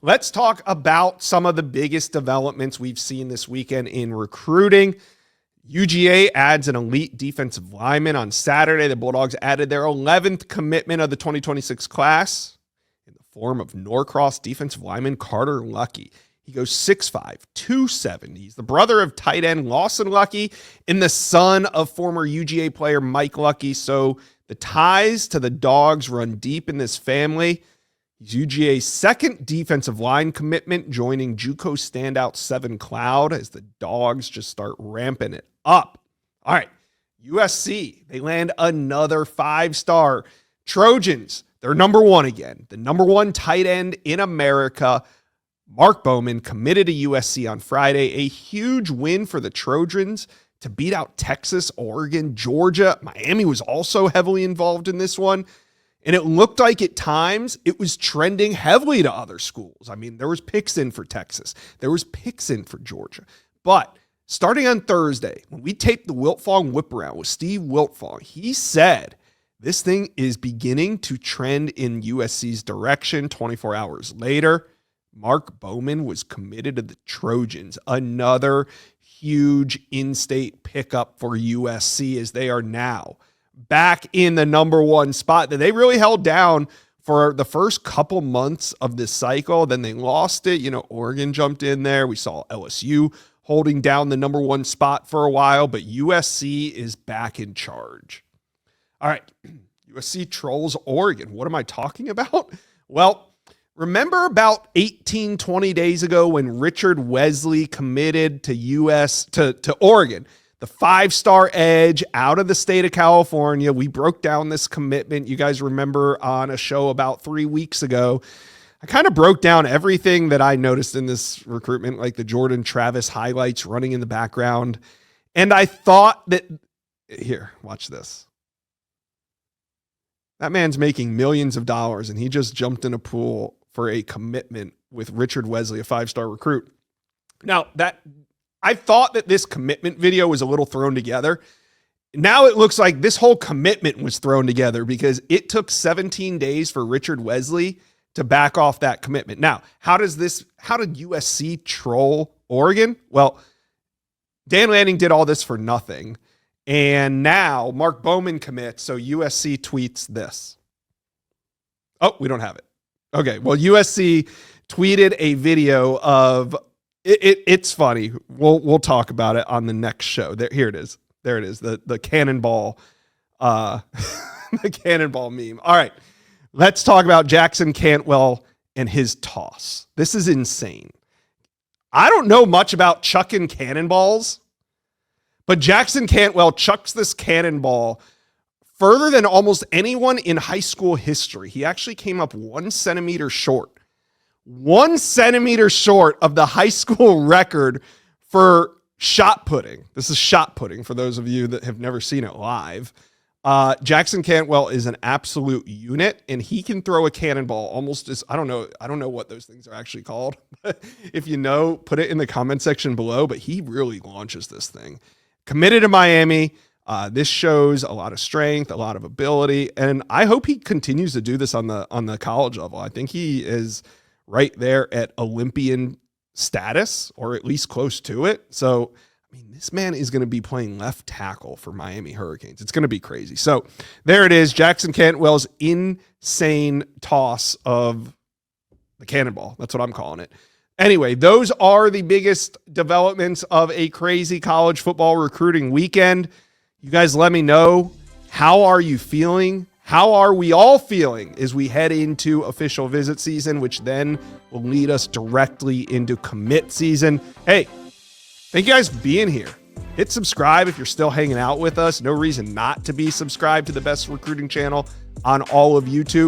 let's talk about some of the biggest developments we've seen this weekend in recruiting. UGA adds an elite defensive lineman on Saturday. The Bulldogs added their 11th commitment of the 2026 class in the form of Norcross defensive lineman Carter Lucky. He goes 6'5", 270. He's the brother of tight end Lawson Lucky and the son of former UGA player Mike Lucky. So the ties to the Dogs run deep in this family. He's UGA's second defensive line commitment, joining JUCO standout Seven Cloud as the Dogs just start ramping it up. All right, USC, they land another 5-star. Trojans, they're number one again. The number one tight end in America, Mark Bowman, committed to USC on Friday. A huge win for the Trojans to beat out Texas, Oregon, Georgia. Miami was also heavily involved in this one. And it looked like at times it was trending heavily to other schools. I mean, there was picks in for Texas. There was picks in for Georgia. But starting on Thursday, when we taped the Wiltfong Whip Around with Steve Wiltfong, he said this thing is beginning to trend in USC's direction. 24 hours later, Mark Bowman was committed to the Trojans. Another huge in-state pickup for USC as they are now back in the number one spot that they really held down for the first couple months of this cycle. Then they lost it. You know, Oregon jumped in there. We saw LSU holding down the number one spot for a while, but USC is back in charge. All right, USC trolls Oregon. What am I talking about? Well, remember about 18, 20 days ago when Richard Wesley committed to Oregon? The 5-star edge out of the state of California. We broke down this commitment. You guys remember on a show about 3 weeks ago. I kind of broke down everything that I noticed in this recruitment, like the Jordan Travis highlights running in the background. And I thought that, here, watch this. That man's making millions of dollars, and he just jumped in a pool for a commitment with Richard Wesley, a 5-star recruit. Now, I thought that this commitment video was a little thrown together. Now it looks like this whole commitment was thrown together because it took 17 days for Richard Wesley to back off that commitment. Now, how did USC troll Oregon? Well, Dan Lanning did all this for nothing. And now Mark Bowman commits, so USC tweets this. Oh, we don't have it. Okay, well, USC tweeted a video of it's funny. We'll talk about it on the next show. Here it is. There it is. The cannonball, the cannonball meme. All right, let's talk about Jackson Cantwell and his toss. This is insane. I don't know much about chucking cannonballs, but Jackson Cantwell chucks this cannonball further than almost anyone in high school history. He actually came up 1 centimeter short. 1 centimeter short of the high school record for shot putting. This is shot putting for those of you that have never seen it live. Jackson Cantwell is an absolute unit, and he can throw a cannonball almost as, I don't know what those things are actually called. If you know, put it in the comment section below, but he really launches this thing. Committed to Miami. This shows a lot of strength, a lot of ability, and I hope he continues to do this on the college level. I think he is right there at Olympian status, or at least close to it. So, I mean, this man is going to be playing left tackle for Miami Hurricanes. It's going to be crazy. So there it is. Jackson Cantwell's insane toss of the cannonball. That's what I'm calling it. Anyway, those are the biggest developments of a crazy college football recruiting weekend. You guys let me know, how are you feeling? How are we all feeling as we head into official visit season, which then will lead us directly into commit season? Hey, thank you guys for being here. Hit subscribe if you're still hanging out with us. No reason not to be subscribed to the best recruiting channel on all of YouTube.